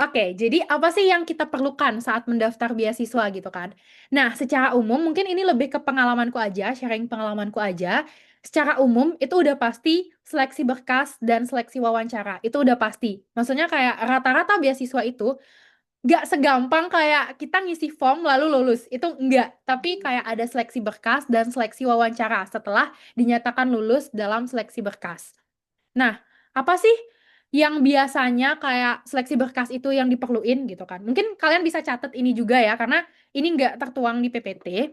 Oke, jadi apa sih yang kita perlukan saat mendaftar beasiswa gitu kan? Nah, secara umum mungkin ini lebih ke pengalamanku aja, sharing pengalamanku aja. Secara umum itu udah pasti seleksi berkas dan seleksi wawancara. Itu udah pasti. Maksudnya kayak rata-rata beasiswa itu nggak segampang kayak kita ngisi form lalu lulus. Itu enggak. Tapi kayak ada seleksi berkas dan seleksi wawancara setelah dinyatakan lulus dalam seleksi berkas. Nah, apa sih yang biasanya kayak seleksi berkas itu yang diperluin gitu kan? Mungkin kalian bisa catat ini juga ya, karena ini nggak tertuang di PPT.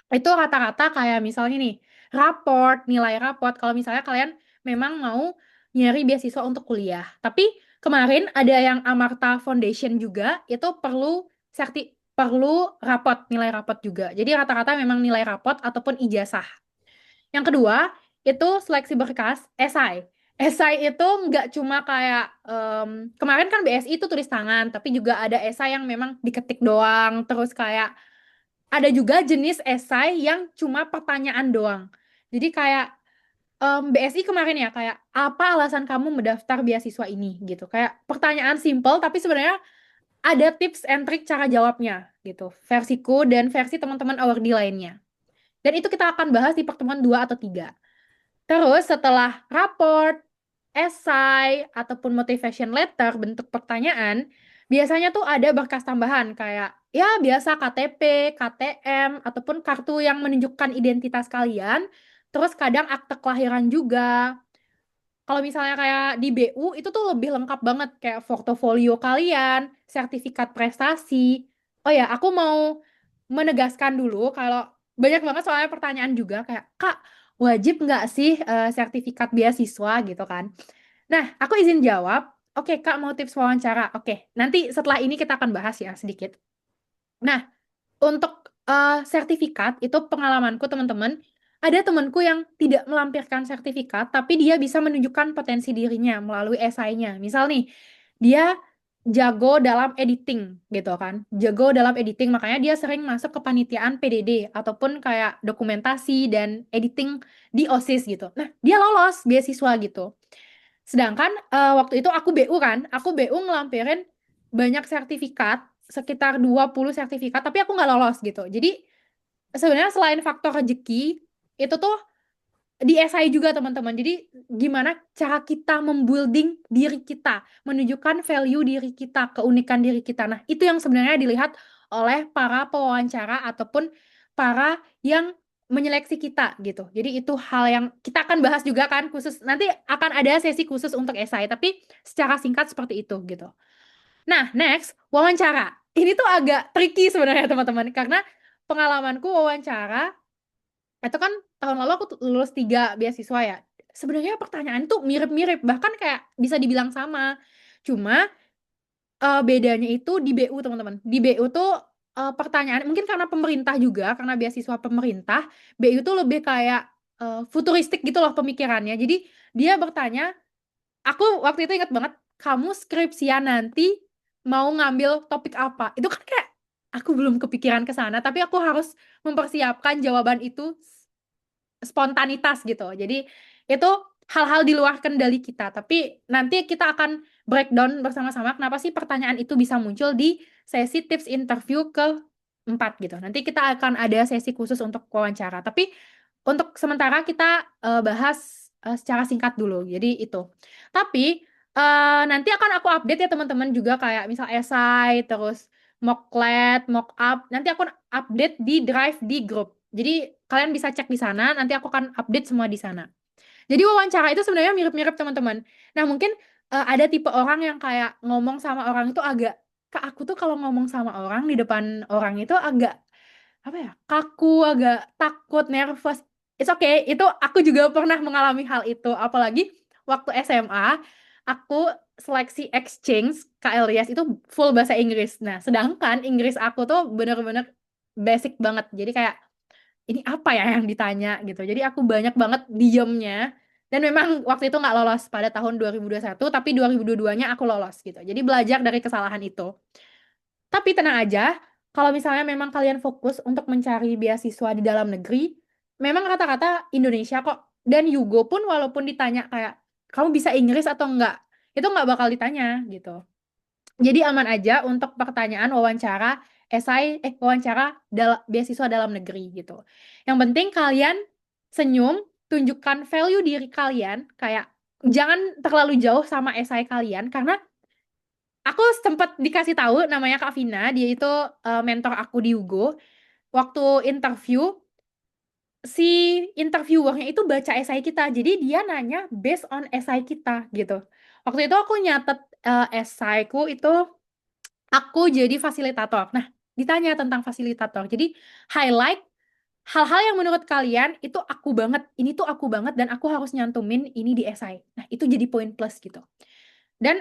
Itu rata-rata kayak misalnya nih, raport, nilai raport. Kalau misalnya kalian memang mau nyari beasiswa untuk kuliah. Tapi kemarin ada yang Amarta Foundation juga, itu perlu raport, nilai raport juga. Jadi rata-rata memang nilai raport ataupun ijazah. Yang kedua, itu seleksi berkas, esai. Esai itu nggak cuma kayak, kemarin kan BSI itu tulis tangan, tapi juga ada esai yang memang diketik doang, terus kayak ada juga jenis esai yang cuma pertanyaan doang. Jadi kayak BSI kemarin ya, kayak apa alasan kamu mendaftar beasiswa ini gitu. Kayak pertanyaan simple, tapi sebenarnya ada tips and trick cara jawabnya gitu. Versiku dan versi teman-teman awardee lainnya. Dan itu kita akan bahas di pertemuan 2 atau 3. Terus setelah raport, esai, ataupun motivation letter bentuk pertanyaan, biasanya tuh ada berkas tambahan kayak ya biasa KTP, KTM, ataupun kartu yang menunjukkan identitas kalian. Terus kadang akte kelahiran juga. Kalau misalnya kayak di BU itu tuh lebih lengkap banget kayak portofolio kalian, sertifikat prestasi. Oh ya, aku mau menegaskan dulu kalau banyak banget soalnya pertanyaan juga kayak Kak, wajib nggak sih sertifikat beasiswa gitu kan? Nah, aku izin jawab. Oke, Kak, mau tips wawancara. Oke, nanti setelah ini kita akan bahas ya sedikit. Nah, untuk sertifikat itu pengalamanku teman-teman, ada temanku yang tidak melampirkan sertifikat, tapi dia bisa menunjukkan potensi dirinya melalui esainya. Misal nih, dia jago dalam editing gitu kan, jago dalam editing, makanya dia sering masuk ke panitiaan PDD ataupun kayak dokumentasi dan editing di OSIS gitu. Nah, dia lolos beasiswa gitu. Sedangkan waktu itu aku BU kan, aku BU ngelampirin banyak sertifikat, sekitar 20 sertifikat, tapi aku nggak lolos gitu. Jadi sebenarnya selain faktor rezeki, itu tuh di SI juga teman-teman. Jadi gimana cara kita membuilding diri kita, menunjukkan value diri kita, keunikan diri kita. Nah, itu yang sebenarnya dilihat oleh para pewawancara ataupun para yang menyeleksi kita gitu. Jadi itu hal yang kita akan bahas juga kan khusus nanti akan ada sesi khusus untuk SI, tapi secara singkat seperti itu gitu. Nah, next, wawancara. Ini tuh agak tricky sebenarnya teman-teman karena pengalamanku wawancara itu kan tahun lalu aku lulus 3 beasiswa ya. Sebenarnya pertanyaan tuh mirip-mirip, bahkan kayak bisa dibilang sama. Cuma bedanya itu di BU teman-teman. Di BU tuh pertanyaan mungkin karena pemerintah juga, karena beasiswa pemerintah, BU tuh lebih kayak futuristik gitu loh pemikirannya. Jadi dia bertanya, aku waktu itu ingat banget, kamu skripsian nanti mau ngambil topik apa? Itu kan kayak aku belum kepikiran ke sana, tapi aku harus mempersiapkan jawaban itu spontanitas gitu. Jadi itu hal-hal di luar kendali kita. Tapi nanti kita akan breakdown bersama-sama kenapa sih pertanyaan itu bisa muncul di sesi tips interview ke-4 gitu. Nanti kita akan ada sesi khusus untuk wawancara. Tapi untuk sementara kita bahas secara singkat dulu. Jadi itu. Tapi nanti akan aku update ya teman-teman juga kayak misal esai, terus mocklet, mock up. Nanti aku update di drive di grup. Jadi kalian bisa cek di sana, nanti aku akan update semua di sana. Jadi wawancara itu sebenarnya mirip-mirip teman-teman. Nah, mungkin ada tipe orang yang kayak ngomong sama orang itu agak, Kak, aku tuh kalau ngomong sama orang di depan orang itu agak apa ya? Kaku, agak takut, nervous. It's okay, itu aku juga pernah mengalami hal itu. Apalagi waktu SMA, aku seleksi exchange KLIS itu full bahasa Inggris. Nah, sedangkan Inggris aku tuh bener-bener basic banget. Jadi kayak ini apa ya yang ditanya gitu. Jadi aku banyak banget diemnya. Dan memang waktu itu nggak lolos pada tahun 2021, tapi 2022-nya aku lolos gitu. Jadi belajar dari kesalahan itu. Tapi tenang aja, kalau misalnya memang kalian fokus untuk mencari beasiswa di dalam negeri, memang rata-rata Indonesia kok. Dan Yugo pun walaupun ditanya kayak, kamu bisa Inggris atau enggak? Itu nggak bakal ditanya gitu. Jadi aman aja untuk pertanyaan wawancara wawancara beasiswa dalam negeri gitu. Yang penting kalian senyum, tunjukkan value diri kalian, kayak jangan terlalu jauh sama esai kalian karena aku sempat dikasih tahu namanya Kak Vina, dia itu mentor aku di Hugo. Waktu interview, si interviewernya itu baca esai kita. Jadi dia nanya based on esai kita gitu. Waktu itu aku nyatet esaiku itu aku jadi fasilitator. Nah, ditanya tentang fasilitator. Jadi highlight hal-hal yang menurut kalian itu aku banget, ini tuh aku banget dan aku harus nyantumin ini di esai. Nah, itu jadi poin plus gitu. Dan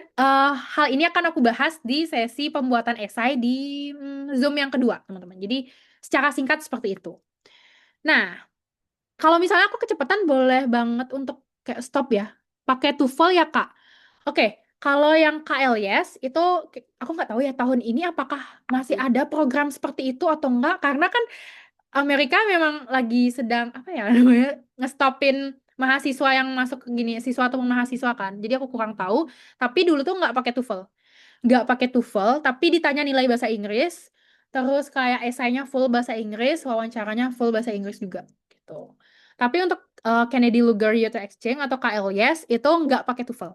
hal ini akan aku bahas di sesi pembuatan esai di Zoom yang kedua, teman-teman. Jadi secara singkat seperti itu. Nah, kalau misalnya aku kecepatan boleh banget untuk kayak stop ya. Pakai TOEFL ya, Kak. Oke, kalau yang KLIS itu aku nggak tahu ya tahun ini apakah masih ada program seperti itu atau enggak karena kan Amerika memang lagi sedang apa ya namanya ngestopin mahasiswa yang masuk ke gini siswa atau mahasiswa kan. Jadi aku kurang tahu. Tapi dulu tuh nggak pakai TOEFL, nggak pakai TOEFL, tapi ditanya nilai bahasa Inggris, terus kayak esainya full bahasa Inggris, wawancaranya full bahasa Inggris juga gitu. Tapi untuk Kennedy Lugar Youth Exchange atau KLIS itu nggak pakai TOEFL,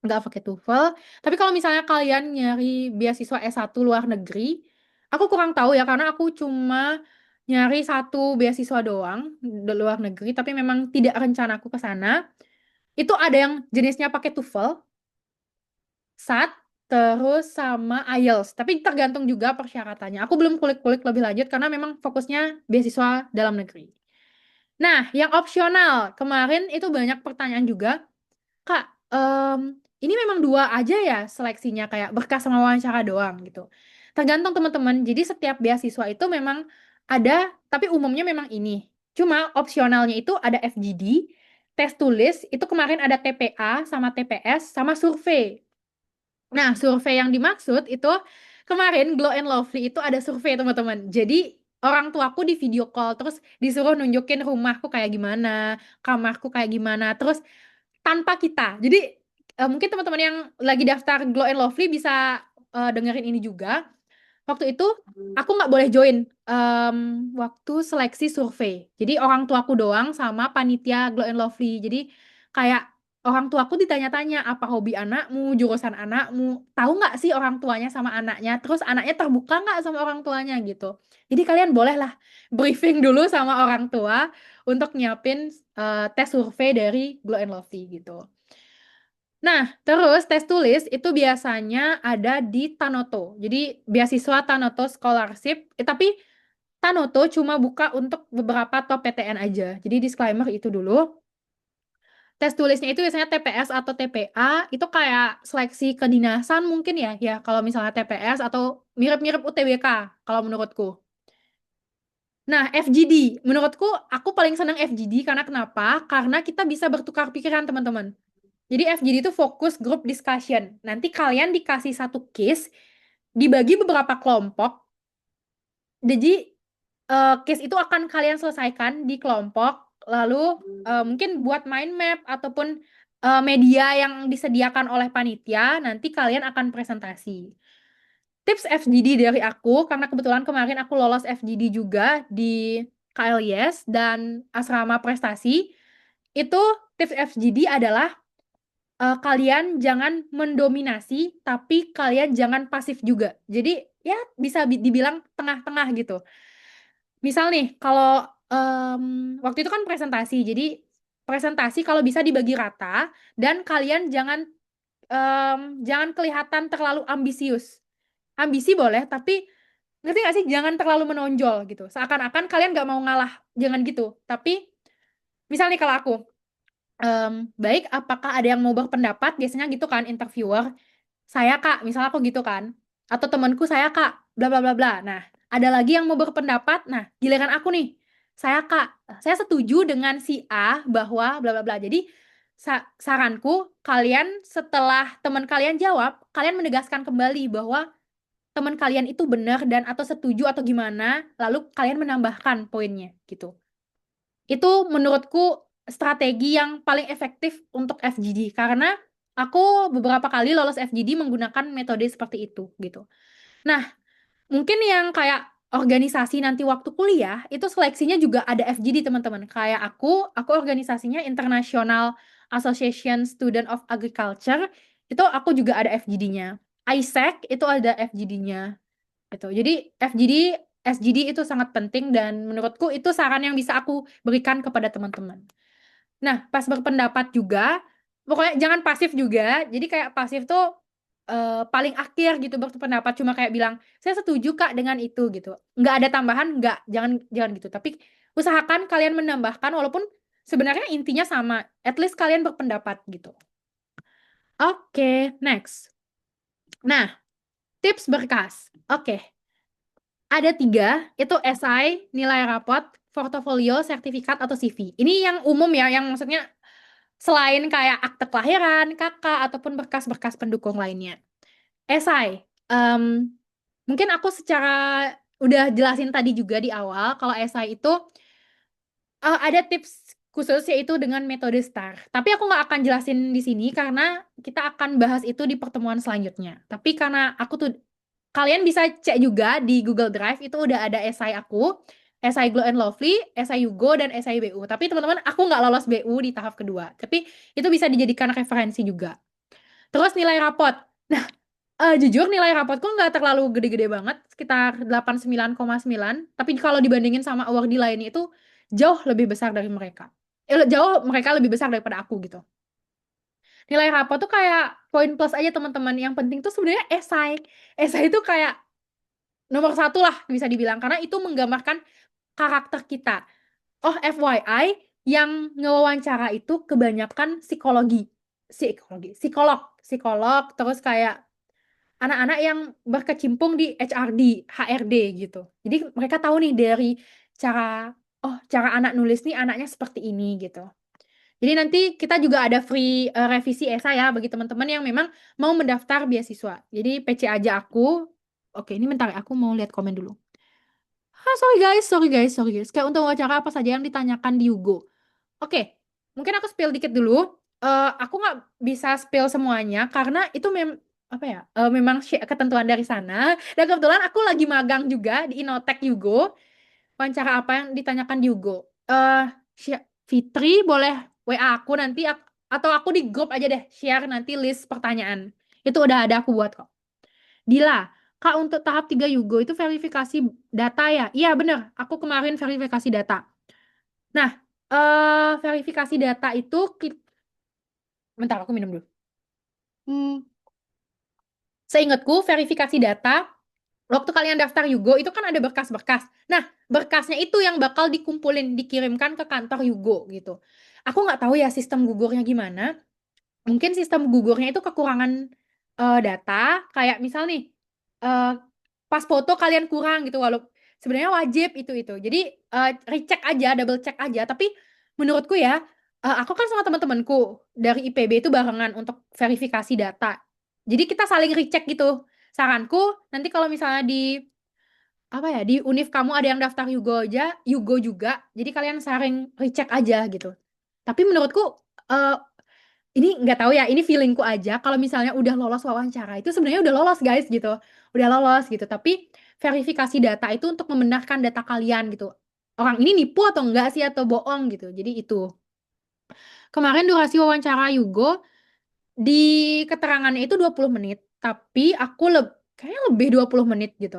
nggak pakai TOEFL. Tapi kalau misalnya kalian nyari beasiswa S1 luar negeri, aku kurang tahu ya karena aku cuma nyari satu beasiswa doang di luar negeri, tapi memang tidak rencanaku ke sana. Itu ada yang jenisnya pakai TOEFL, SAT, terus sama IELTS. Tapi tergantung juga persyaratannya. Aku belum kulik-kulik lebih lanjut karena memang fokusnya beasiswa dalam negeri. Nah, yang opsional kemarin itu banyak pertanyaan juga. Kak, ini memang dua aja ya seleksinya kayak berkas sama wawancara doang gitu. Tergantung teman-teman. Jadi setiap beasiswa itu memang ada, tapi umumnya memang ini. Cuma opsionalnya itu ada FGD, tes tulis, itu kemarin ada TPA sama TPS sama survei. Nah, survei yang dimaksud itu kemarin Glow and Lovely itu ada survei teman-teman. Jadi orang tuaku di video call terus disuruh nunjukin rumahku kayak gimana, kamarku kayak gimana. Terus tanpa kita. Jadi mungkin teman-teman yang lagi daftar Glow and Lovely bisa dengerin ini juga. Waktu itu aku nggak boleh join waktu seleksi survei. Jadi orang tuaku doang sama panitia Glow and Lovely. Jadi kayak orang tuaku ditanya-tanya apa hobi anakmu, jurusan anakmu, tahu nggak sih orang tuanya sama anaknya, terus anaknya terbuka nggak sama orang tuanya gitu. Jadi kalian bolehlah briefing dulu sama orang tua untuk nyiapin tes survei dari Glow and Lovely gitu. Nah, terus tes tulis itu biasanya ada di Tanoto. Jadi beasiswa Tanoto Scholarship, tapi Tanoto cuma buka untuk beberapa top PTN aja. Jadi disclaimer itu dulu. Tes tulisnya itu biasanya TPS atau TPA, itu kayak seleksi kedinasan mungkin ya, ya kalau misalnya TPS atau mirip-mirip UTBK kalau menurutku. Nah, FGD, menurutku aku paling senang FGD karena kenapa? Karena kita bisa bertukar pikiran teman-teman. Jadi FGD itu fokus group discussion. Nanti kalian dikasih satu case, dibagi beberapa kelompok. Jadi case itu akan kalian selesaikan di kelompok. Lalu mungkin buat mind map ataupun media yang disediakan oleh panitia, nanti kalian akan presentasi. Tips FGD dari aku, karena kebetulan kemarin aku lolos FGD juga di KLIS dan asrama prestasi, itu tips FGD adalah kalian jangan mendominasi, tapi kalian jangan pasif juga. Jadi ya bisa dibilang tengah-tengah gitu. Misal nih, kalau waktu itu kan presentasi, jadi presentasi kalau bisa dibagi rata dan kalian jangan kelihatan terlalu ambisius. Ambisi boleh, tapi ngerti gak sih? Jangan terlalu menonjol gitu. Seakan-akan kalian gak mau ngalah, jangan gitu. Tapi misal nih kalau aku, baik, apakah ada yang mau berpendapat? Biasanya gitu kan interviewer. Saya Kak, misalnya aku gitu kan. Atau temanku saya Kak, bla bla bla bla. Nah, ada lagi yang mau berpendapat. Nah, giliran aku nih. Saya Kak, saya setuju dengan si A bahwa bla bla bla. Jadi saranku kalian setelah teman kalian jawab, kalian menegaskan kembali bahwa teman kalian itu benar dan atau setuju atau gimana, lalu kalian menambahkan poinnya gitu. Itu menurutku strategi yang paling efektif untuk FGD karena Aku beberapa kali lolos FGD menggunakan metode seperti itu gitu. Nah, mungkin yang kayak organisasi nanti waktu kuliah itu seleksinya juga ada FGD teman-teman. Kayak aku organisasinya International Association Student of Agriculture, itu aku juga ada FGD-nya. ISEC itu ada FGD-nya gitu. Jadi FGD, SGD itu sangat penting dan menurutku itu saran yang bisa aku berikan kepada teman-teman. Nah, pas berpendapat juga, pokoknya jangan pasif juga. Jadi kayak pasif tuh paling akhir gitu berpendapat cuma kayak bilang, saya setuju Kak dengan itu gitu. Nggak ada tambahan, nggak, jangan jangan gitu. Tapi usahakan kalian menambahkan walaupun sebenarnya intinya sama. At least kalian berpendapat gitu. Oke, next. Nah, tips berkas. Oke, ada 3, itu esai, nilai rapot, portofolio, sertifikat, atau CV. Ini yang umum ya, yang maksudnya selain kayak akte kelahiran, kakak, ataupun berkas-berkas pendukung lainnya. Esai, mungkin aku secara udah jelasin tadi juga di awal, kalau esai itu ada tips khusus yaitu dengan metode STAR. Tapi aku nggak akan jelasin di sini karena kita akan bahas itu di pertemuan selanjutnya. Tapi karena aku tuh, kalian bisa cek juga di Google Drive, itu udah ada esai aku, esai Glow and Lovely, esai Yugo, dan esai BU. Tapi teman-teman, aku nggak lolos BU di tahap kedua. Tapi itu bisa dijadikan referensi juga. Terus nilai rapot. Nah, jujur nilai rapotku nggak terlalu gede-gede banget, sekitar 89,9. Tapi kalau dibandingin sama award lainnya itu jauh lebih besar dari mereka. Jauh mereka lebih besar daripada aku gitu. Nilai rapot tuh kayak poin plus aja teman-teman. Yang penting tuh sebenarnya esai. Esai itu kayak nomor satu lah bisa dibilang karena itu menggambarkan karakter kita. Oh, FYI, yang ngewawancara itu kebanyakan psikolog, terus kayak anak-anak yang berkecimpung di HRD, HRD gitu. Jadi mereka tahu nih dari cara, oh cara anak nulis nih anaknya seperti ini gitu. Jadi nanti kita juga ada free revisi esai ya bagi teman-teman yang memang mau mendaftar beasiswa. Jadi PC aja aku. Oke, ini bentar ya, aku mau lihat komen dulu. Ah, sorry guys. Kayak untuk wawancara apa saja yang ditanyakan di Yugo. Oke, mungkin aku spill dikit dulu. Aku nggak bisa spill semuanya karena itu apa ya? Memang ketentuan dari sana. Dan kebetulan aku lagi magang juga di Innotek Yugo. Wawancara apa yang ditanyakan di Yugo? Fitri boleh WA aku nanti atau aku di grup aja deh share nanti list pertanyaan. Itu udah ada aku buat kok. Dila, Kak untuk tahap 3 Yugo itu verifikasi data ya? Iya bener, aku kemarin verifikasi data. Nah, verifikasi data itu bentar aku minum dulu. Hmm, Seingatku verifikasi data waktu kalian daftar Yugo itu kan ada berkas-berkas. Nah, berkasnya itu yang bakal dikumpulin, dikirimkan ke kantor Yugo gitu. Aku nggak tahu ya sistem gugurnya gimana. Mungkin sistem gugurnya itu kekurangan data. Kayak misal nih, eh, pas foto kalian kurang gitu, walau sebenarnya wajib itu. Jadi recheck aja, double check aja. Tapi menurutku ya, aku kan sama teman-temanku dari IPB itu barengan untuk verifikasi data. Jadi kita saling recheck gitu. Saranku nanti kalau misalnya di apa ya di univ kamu ada yang daftar Yugo juga. Jadi kalian saling recheck aja gitu. Tapi menurutku eh, ini nggak tahu ya, ini feelingku aja. Kalau misalnya udah lolos wawancara itu sebenarnya udah lolos guys gitu, udah lolos gitu. Tapi verifikasi data itu untuk membenarkan data kalian gitu. Orang ini nipu atau enggak sih atau bohong gitu. Jadi itu. Kemarin durasi wawancara Yugo di keterangannya itu 20 menit, tapi aku kayaknya lebih 20 menit gitu.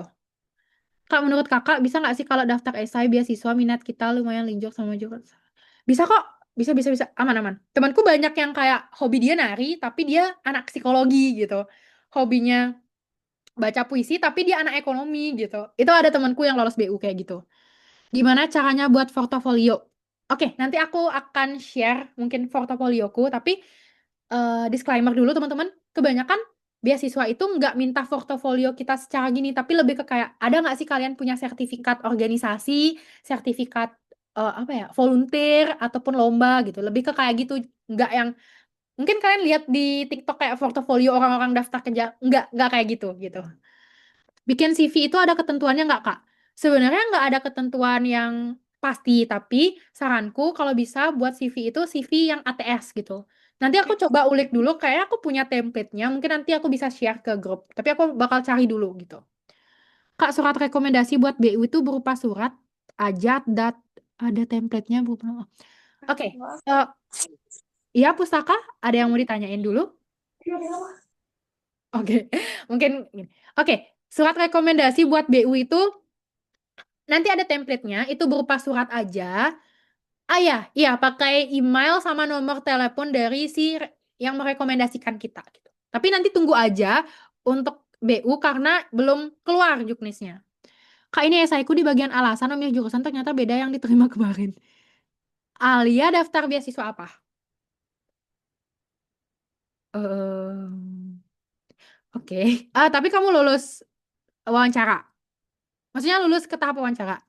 Kak, menurut kakak bisa nggak sih kalau daftar esai beasiswa minat kita lumayan linjok sama juga? Bisa kok, bisa, aman-aman. Temanku banyak yang kayak hobi dia nari, tapi dia anak psikologi gitu. Hobinya baca puisi, tapi dia anak ekonomi gitu. Itu ada temanku yang lolos BU kayak gitu. Gimana caranya buat portofolio? Oke, nanti aku akan share mungkin portofolioku, tapi disclaimer dulu teman-teman, kebanyakan beasiswa itu nggak minta portofolio kita secara gini, tapi lebih ke kayak ada nggak sih kalian punya sertifikat organisasi, sertifikat apa ya, volunteer ataupun lomba gitu, lebih ke kayak gitu, nggak yang mungkin kalian lihat di TikTok kayak portofolio orang-orang daftar kerja, nggak kayak gitu gitu. Bikin CV itu ada ketentuannya nggak Kak? Sebenarnya nggak ada ketentuan yang pasti, tapi saranku kalau bisa buat CV itu CV yang ATS gitu. Nanti aku coba ulik dulu, kayak aku punya template-nya, mungkin nanti aku bisa share ke grup. Tapi aku bakal cari dulu gitu. Kak, surat rekomendasi buat BU itu berupa surat, ajat, ada template-nya berupa. Oke, eh, ya pustaka, ada yang mau ditanyain dulu? Oke, mungkin gini. Oke, surat rekomendasi buat BU itu nanti ada template-nya, itu berupa surat aja. Ah ya, iya pakai email sama nomor telepon dari si yang merekomendasikan kita gitu. Tapi nanti tunggu aja untuk BU karena belum keluar juknisnya. Kak, ini esaiku di bagian alasan memilih jurusan ternyata beda yang diterima kemarin. Alia daftar beasiswa apa? Ehm, Oke. Ah, tapi kamu lulus wawancara. Maksudnya lulus ke tahap wawancara.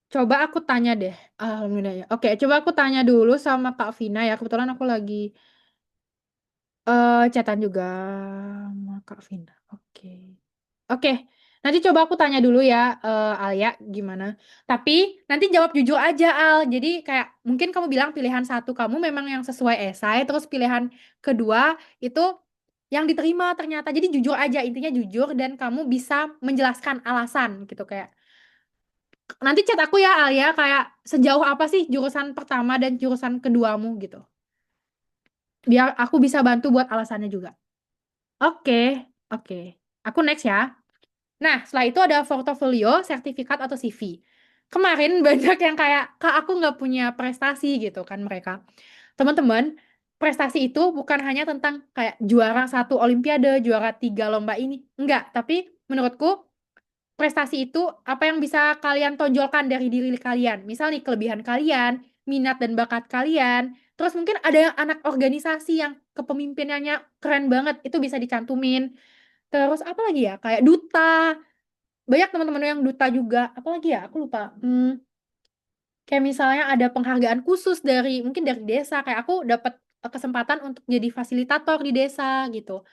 Coba aku tanya deh. Alhamdulillah ya. Oke, coba aku tanya dulu sama Kak Vina ya. Kebetulan aku lagi chatan juga sama Kak Vina. Oke. Oke. Nanti coba aku tanya dulu ya, Alia, gimana. Tapi nanti jawab jujur aja, Al. Jadi kayak mungkin kamu bilang pilihan satu kamu memang yang sesuai esai, terus pilihan kedua itu yang diterima ternyata. Jadi jujur aja, intinya jujur dan kamu bisa menjelaskan alasan gitu kayak. Nanti chat aku ya, Alia, kayak sejauh apa sih jurusan pertama dan jurusan keduamu gitu. Biar aku bisa bantu buat alasannya juga. Oke, oke. Aku next ya. Nah, setelah itu ada portofolio, sertifikat atau CV. Kemarin banyak yang kayak, Kak, aku nggak punya prestasi gitu kan mereka. Teman-teman, prestasi itu bukan hanya tentang kayak juara satu olimpiade, juara tiga lomba ini. Enggak, tapi menurutku prestasi itu apa yang bisa kalian tonjolkan dari diri kalian. Misal nih, kelebihan kalian, minat dan bakat kalian. Terus mungkin ada yang anak organisasi yang kepemimpinannya keren banget, itu bisa dicantumin. Terus apa lagi ya? Kayak duta. Banyak teman-teman yang duta juga. Apa lagi ya? Aku lupa. Kayak misalnya ada penghargaan khusus dari mungkin dari desa. Kayak aku dapat kesempatan untuk jadi fasilitator di desa gitu.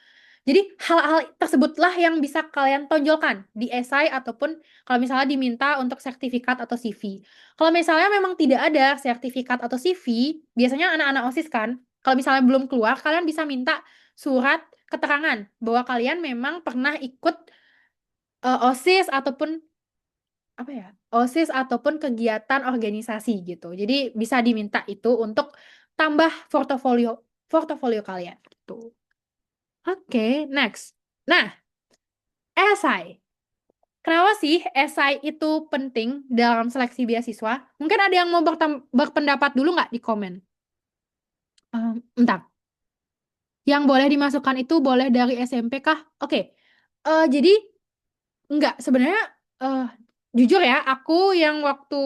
Jadi hal-hal tersebutlah yang bisa kalian tonjolkan di esai ataupun kalau misalnya diminta untuk sertifikat atau CV. Kalau misalnya memang tidak ada sertifikat atau CV, biasanya anak-anak OSIS kan, kalau misalnya belum keluar, kalian bisa minta surat keterangan bahwa kalian memang pernah ikut OSIS ataupun apa ya? OSIS ataupun kegiatan organisasi gitu. Jadi bisa diminta itu untuk tambah portofolio portofolio kalian gitu. Oke, next. Nah, esai. Kenapa sih esai itu penting dalam seleksi beasiswa? Mungkin ada yang mau berpendapat dulu nggak di komen? Entar. Yang boleh dimasukkan itu boleh dari SMP kah? Oke. Jadi enggak, sebenarnya eh jujur ya, aku yang waktu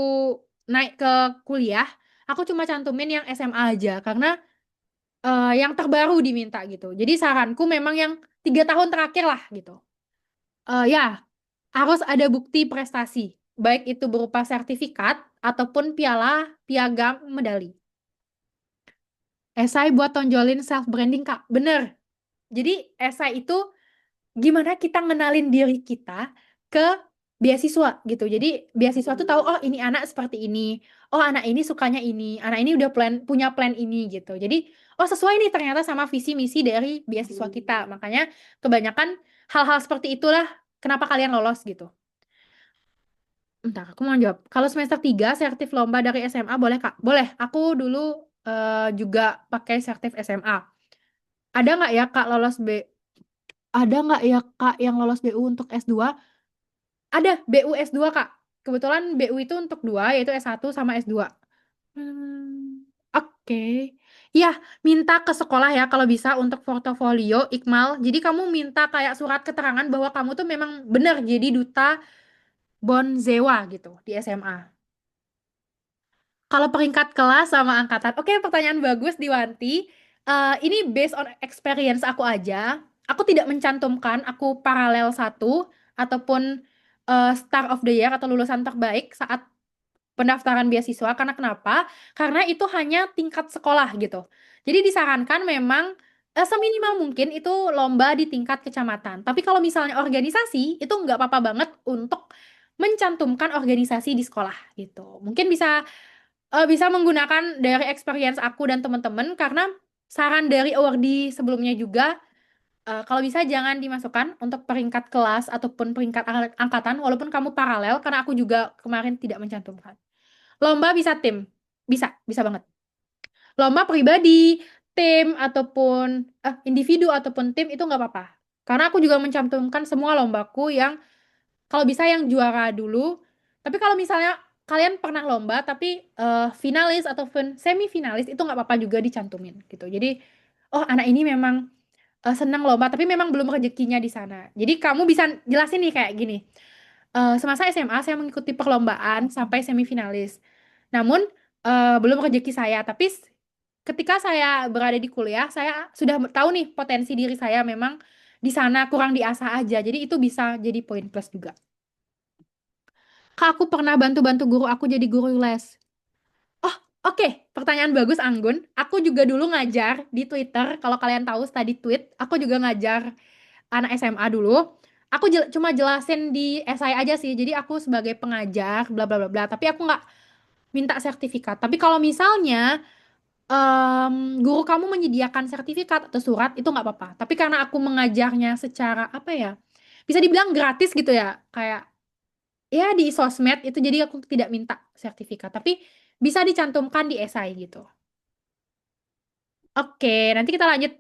naik ke kuliah, aku cuma cantumin yang SMA aja karena yang terbaru diminta gitu. Jadi saranku memang yang 3 tahun terakhir lah gitu. Ya, harus ada bukti prestasi, baik itu berupa sertifikat ataupun piagam, medali. Esai buat tonjolin self branding, Kak. Bener. Jadi esai itu gimana kita ngenalin diri kita ke beasiswa gitu. Jadi beasiswa tuh tahu, oh ini anak seperti ini, oh anak ini sukanya ini, anak ini udah punya plan ini gitu. Jadi oh sesuai nih ternyata sama visi misi dari beasiswa kita. Makanya kebanyakan hal-hal seperti itulah kenapa kalian lolos gitu. Bentar, aku mau jawab. Kalau semester 3 sertif lomba dari SMA boleh Kak? Boleh. Aku dulu juga pakai sertif SMA. Ada nggak ya Kak lolos Ada nggak ya Kak yang lolos BU untuk S2? Ada BU S2 Kak. Kebetulan BU itu untuk dua, yaitu S1 sama S2. Oke. Ya, minta ke sekolah ya kalau bisa untuk portofolio, Ikmal. Jadi kamu minta kayak surat keterangan bahwa kamu tuh memang benar jadi duta Bonzewa gitu di SMA. Kalau peringkat kelas sama angkatan, oke pertanyaan bagus Diwanti. Ini based on experience aku aja. Aku tidak mencantumkan aku paralel satu ataupun Star of the Year atau lulusan terbaik saat pendaftaran beasiswa. Karena kenapa? Karena itu hanya tingkat sekolah gitu. Jadi disarankan memang seminimal mungkin itu lomba di tingkat kecamatan. Tapi kalau misalnya organisasi itu nggak apa-apa banget untuk mencantumkan organisasi di sekolah gitu. Mungkin bisa menggunakan dari experience aku dan teman-teman karena saran dari awardee sebelumnya juga, kalau bisa jangan dimasukkan untuk peringkat kelas ataupun peringkat angkatan walaupun kamu paralel karena aku juga kemarin tidak mencantumkan. Lomba bisa tim. Bisa banget. Lomba pribadi, tim ataupun individu ataupun tim itu nggak apa-apa. Karena aku juga mencantumkan semua lombaku yang kalau bisa yang juara dulu. Tapi kalau misalnya kalian pernah lomba tapi finalis ataupun semifinalis itu nggak apa-apa juga dicantumin gitu. Jadi oh anak ini memang senang lomba tapi memang belum rezekinya di sana. Jadi kamu bisa jelasin nih kayak gini. Semasa SMA saya mengikuti perlombaan sampai semifinalis. Namun belum rezeki saya. Tapi ketika saya berada di kuliah, saya sudah tahu nih potensi diri saya memang di sana kurang diasah aja. Jadi itu bisa jadi poin plus juga. Kak, aku pernah bantu-bantu guru aku jadi guru les. Oh, oke. Pertanyaan bagus, Anggun. Aku juga dulu ngajar di Twitter. Kalau kalian tahu study tweet, aku juga ngajar anak SMA dulu. Aku cuma jelasin di SI aja sih. Jadi aku sebagai pengajar, bla bla bla bla. Tapi aku nggak minta sertifikat. Tapi kalau misalnya guru kamu menyediakan sertifikat atau surat, itu nggak apa-apa. Tapi karena aku mengajarnya secara apa ya? Bisa dibilang gratis gitu ya. Kayak ya di sosmed itu jadi aku tidak minta sertifikat. Tapi bisa dicantumkan di SI gitu. Oke, nanti kita lanjut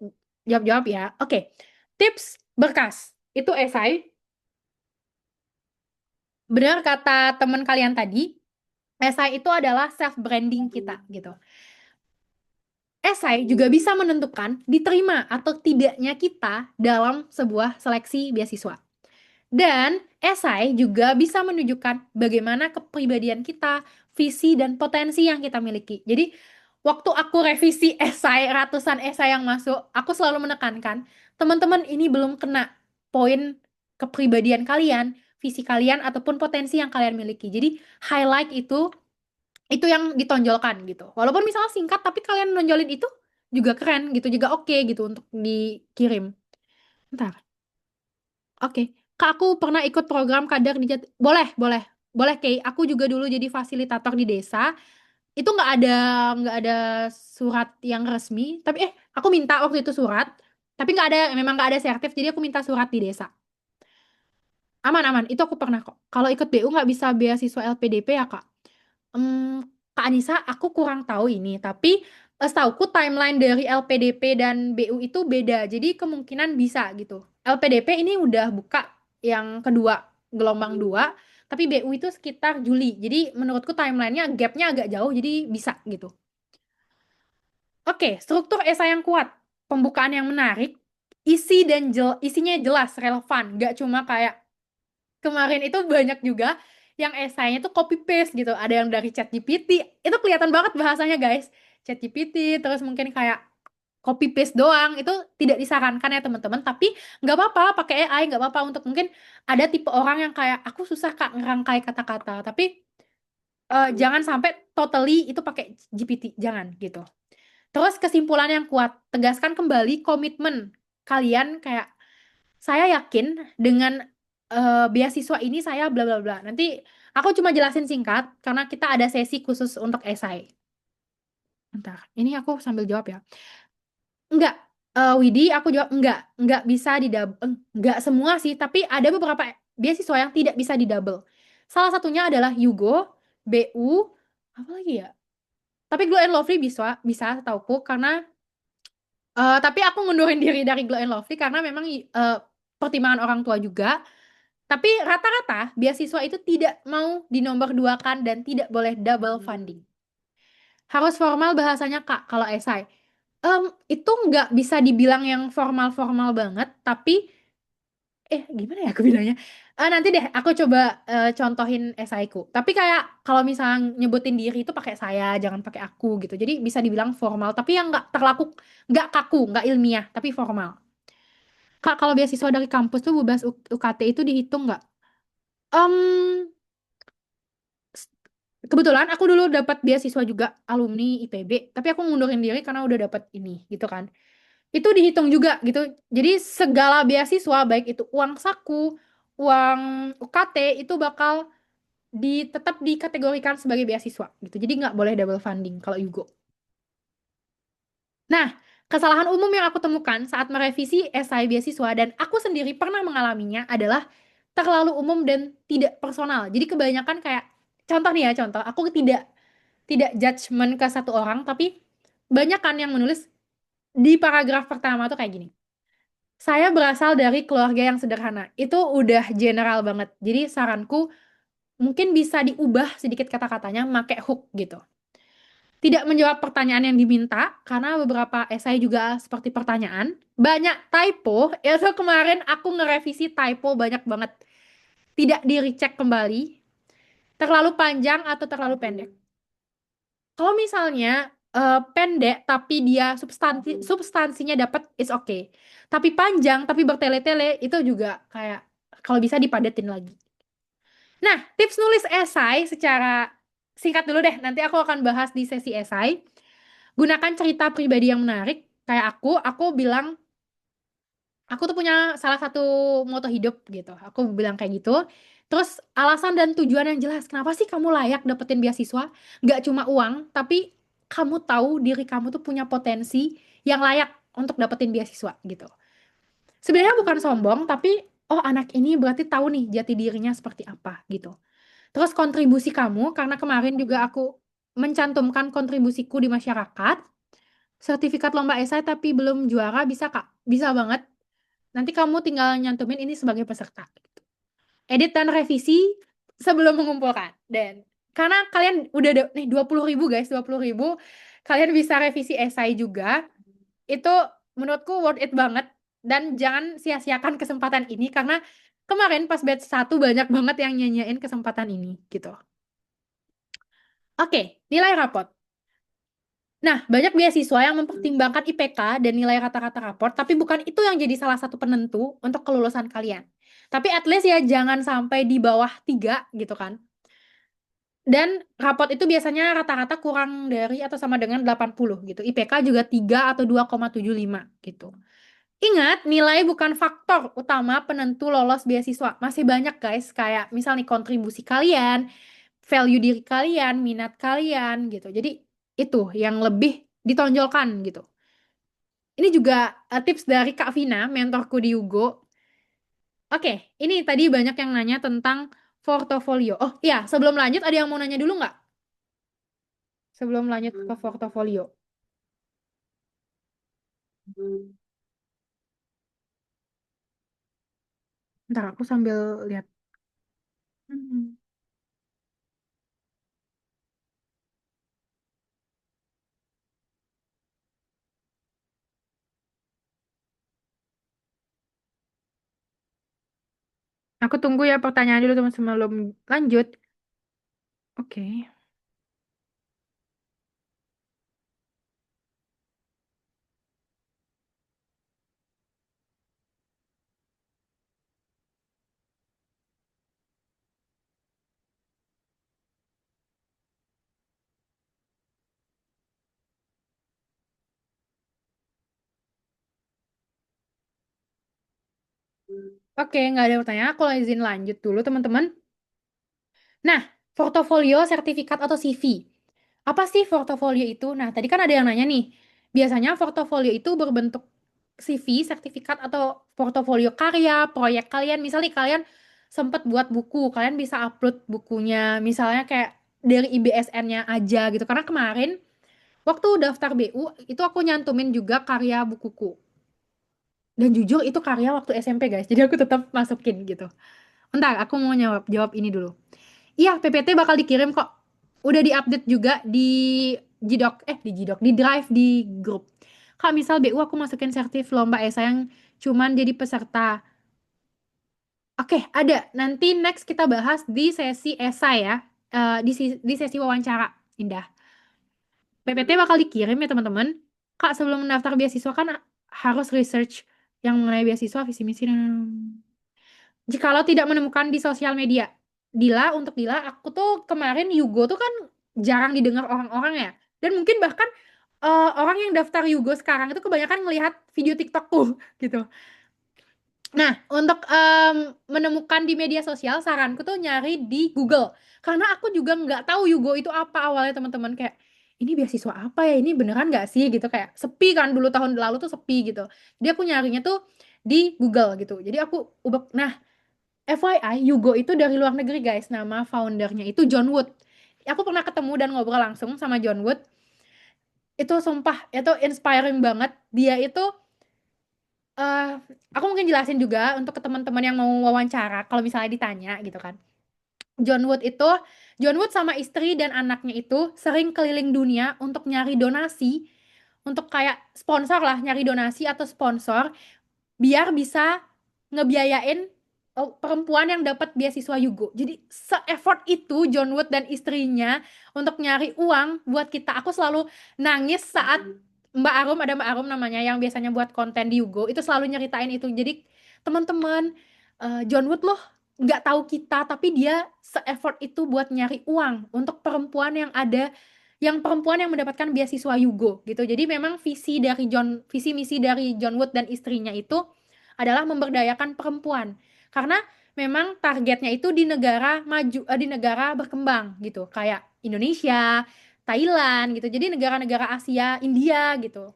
jawab-jawab ya. Oke, tips berkas. Itu esai. Benar kata teman kalian tadi, esai itu adalah self branding kita gitu. Esai juga bisa menentukan diterima atau tidaknya kita dalam sebuah seleksi beasiswa. Dan esai juga bisa menunjukkan bagaimana kepribadian kita, visi dan potensi yang kita miliki. Jadi, waktu aku revisi esai, ratusan esai yang masuk, aku selalu menekankan, teman-teman ini belum kena poin kepribadian kalian, visi kalian ataupun potensi yang kalian miliki. Jadi, highlight itu yang ditonjolkan gitu. Walaupun misalnya singkat tapi kalian nonjolin itu juga keren gitu, juga oke gitu untuk dikirim. Bentar. Oke. Kak, aku pernah ikut program kader di Boleh, boleh. Boleh, Kay. Aku juga dulu jadi fasilitator di desa. Itu nggak ada surat yang resmi, tapi aku minta waktu itu surat, tapi nggak ada, memang nggak ada sertif, jadi aku minta surat di desa. Aman, aman. Itu aku pernah kok. Kalau ikut BU nggak bisa beasiswa LPDP ya, Kak? Kak Anissa, aku kurang tahu ini, tapi setauku timeline dari LPDP dan BU itu beda, jadi kemungkinan bisa gitu. LPDP ini udah buka yang kedua, gelombang dua, tapi BU itu sekitar Juli. Jadi menurutku timelinenya gapnya agak jauh, jadi bisa gitu. Oke, struktur esai yang kuat, pembukaan yang menarik, isinya jelas, relevan, nggak cuma kayak kemarin itu banyak juga yang esainya tuh copy paste gitu. Ada yang dari ChatGPT. Itu kelihatan banget bahasanya, guys. ChatGPT, terus mungkin kayak copy paste doang. Itu tidak disarankan ya, teman-teman. Tapi nggak apa-apa pakai AI, nggak apa-apa untuk mungkin ada tipe orang yang kayak aku susah Kak ngerangkai kata-kata. Tapi jangan sampai totally itu pakai GPT, jangan gitu. Terus kesimpulan yang kuat, tegaskan kembali komitmen kalian kayak saya yakin dengan beasiswa ini saya bla bla bla. Nanti aku cuma jelasin singkat karena kita ada sesi khusus untuk esai. Bentar, ini aku sambil jawab ya. Enggak, Widi, aku jawab enggak bisa enggak semua sih, tapi ada beberapa beasiswa yang tidak bisa didouble. Salah satunya adalah Yugo, BU, apa lagi ya? Tapi Glow and Lovely bisa bisa tauku karena tapi aku ngundurin diri dari Glow and Lovely karena memang pertimbangan orang tua juga. Tapi rata-rata beasiswa itu tidak mau dinomorduakan dan tidak boleh double funding. Harus formal bahasanya Kak kalau esai. Itu nggak bisa dibilang yang formal-formal banget, tapi gimana ya aku bilangnya? Nanti deh aku coba contohin esaiku. Tapi kayak kalau misalnya nyebutin diri itu pakai saya, jangan pakai aku gitu. Jadi bisa dibilang formal, tapi yang nggak kaku, nggak ilmiah, tapi formal. Kak, kalau beasiswa dari kampus tuh bebas UKT itu dihitung nggak? Em, Kebetulan aku dulu dapat beasiswa juga alumni IPB, tapi aku ngundurin diri karena udah dapat ini gitu kan. Itu dihitung juga gitu. Jadi segala beasiswa baik itu uang saku, uang UKT itu bakal tetap dikategorikan sebagai beasiswa gitu. Jadi nggak boleh double funding kalau Yugo. Nah, kesalahan umum yang aku temukan saat merevisi esai beasiswa dan aku sendiri pernah mengalaminya adalah terlalu umum dan tidak personal. Jadi kebanyakan kayak contoh nih ya, contoh aku tidak tidak judgement ke satu orang, tapi banyak kan yang menulis di paragraf pertama tuh kayak gini. Saya berasal dari keluarga yang sederhana. Itu udah general banget. Jadi saranku mungkin bisa diubah sedikit kata-katanya, make hook gitu. Tidak menjawab pertanyaan yang diminta, karena beberapa esai juga seperti pertanyaan. Banyak typo, ya so kemarin aku ngerevisi typo banyak banget. Tidak di-recheck kembali, terlalu panjang atau terlalu pendek. Kalau misalnya pendek tapi dia substansinya dapat is okay. Tapi panjang tapi bertele-tele itu juga kayak kalau bisa dipadetin lagi. Nah, tips nulis esai secara singkat dulu deh. Nanti aku akan bahas di sesi esai. Gunakan cerita pribadi yang menarik. Kayak aku bilang aku tuh punya salah satu moto hidup gitu. Aku bilang kayak gitu. Terus alasan dan tujuan yang jelas. Kenapa sih kamu layak dapetin beasiswa? Nggak cuma uang, tapi kamu tahu diri kamu tuh punya potensi yang layak untuk dapetin beasiswa gitu. Sebenarnya bukan sombong, tapi oh anak ini berarti tahu nih jati dirinya seperti apa gitu. Terus kontribusi kamu, karena kemarin juga aku mencantumkan kontribusiku di masyarakat, sertifikat lomba esai tapi belum juara, bisa Kak? Bisa banget. Nanti kamu tinggal nyantumin ini sebagai peserta. Edit dan revisi sebelum mengumpulkan. Dan karena kalian udah ada nih 20.000 guys, 20.000, kalian bisa revisi esai juga. Itu menurutku worth it banget. Dan jangan sia-siakan kesempatan ini karena kemarin pas batch 1 banyak banget yang nyanyain kesempatan ini gitu. Oke, nilai rapot. Nah, banyak beasiswa yang mempertimbangkan IPK dan nilai rata-rata raport, tapi bukan itu yang jadi salah satu penentu untuk kelulusan kalian. Tapi at least ya jangan sampai di bawah 3 gitu kan. Dan raport itu biasanya rata-rata kurang dari atau sama dengan 80 gitu. IPK juga 3 atau 2,75 gitu. Ingat, nilai bukan faktor utama penentu lolos beasiswa. Masih banyak guys, kayak misal nih kontribusi kalian, value diri kalian, minat kalian gitu. Jadi itu yang lebih ditonjolkan gitu. Ini juga tips dari Kak Vina, mentorku di Yugo. Oke, ini tadi banyak yang nanya tentang portofolio. Oh iya, sebelum lanjut ada yang mau nanya dulu nggak? Sebelum lanjut ke portofolio. Ntar aku sambil lihat. Hmm. Aku tunggu ya pertanyaan dulu teman sebelum lanjut. Oke. Oke, nggak ada pertanyaan. Aku izin lanjut dulu teman-teman. Nah, portofolio, sertifikat atau CV. Apa sih portofolio itu? Nah, tadi kan ada yang nanya nih. Biasanya portofolio itu berbentuk CV, sertifikat atau portofolio karya, proyek kalian. Misalnya kalian sempat buat buku, kalian bisa upload bukunya. Misalnya kayak dari IBSN-nya aja gitu. Karena kemarin waktu daftar BU itu aku nyantumin juga karya bukuku. Dan jujur itu karya waktu SMP guys. Jadi aku tetap masukin gitu. Bentar, aku mau jawab ini dulu. Iya, PPT bakal dikirim kok. Udah diupdate juga di di Drive di grup. Kak, misal BU aku masukin sertif lomba esai yang cuman jadi peserta. Oke, ada. Nanti next kita bahas di sesi esai ya. Di sesi wawancara, Indah. PPT bakal dikirim ya teman-teman. Kak, sebelum mendaftar beasiswa kan harus research yang mengenai beasiswa, visi misi dan jikalau tidak menemukan di sosial media. Untuk Dila, aku tuh kemarin Yugo tuh kan jarang didengar orang-orang ya. Dan mungkin bahkan orang yang daftar Yugo sekarang itu kebanyakan ngelihat video TikTokku gitu. Nah, untuk menemukan di media sosial, saranku tuh nyari di Google. Karena aku juga nggak tahu Yugo itu apa awalnya teman-teman kayak ini beasiswa apa ya? Ini beneran nggak sih gitu kayak sepi kan dulu tahun lalu tuh sepi gitu. Jadi aku nyarinya tuh di Google gitu. Jadi aku ubek. Nah, FYI, Yugo itu dari luar negeri guys. Nama foundernya itu John Wood. Aku pernah ketemu dan ngobrol langsung sama John Wood. Itu sumpah, itu inspiring banget. Dia itu eh aku mungkin jelasin juga untuk ke teman-teman yang mau wawancara kalau misalnya ditanya gitu kan. John Wood itu John Wood sama istri dan anaknya itu sering keliling dunia untuk nyari donasi, untuk kayak sponsor lah, nyari donasi atau sponsor biar bisa ngebiayain perempuan yang dapat beasiswa Yugo. Jadi se-effort itu John Wood dan istrinya untuk nyari uang buat kita. Aku selalu nangis saat Mbak Arum, ada Mbak Arum namanya yang biasanya buat konten di Yugo, itu selalu nyeritain itu. Jadi teman-teman, John Wood loh nggak tahu kita, tapi dia se-effort itu buat nyari uang untuk perempuan yang ada, yang perempuan yang mendapatkan beasiswa Yugo gitu. Jadi memang visi misi dari John Wood dan istrinya itu adalah memberdayakan perempuan. Karena memang targetnya itu di negara maju, di negara berkembang gitu, kayak Indonesia, Thailand gitu. Jadi negara-negara Asia, India gitu.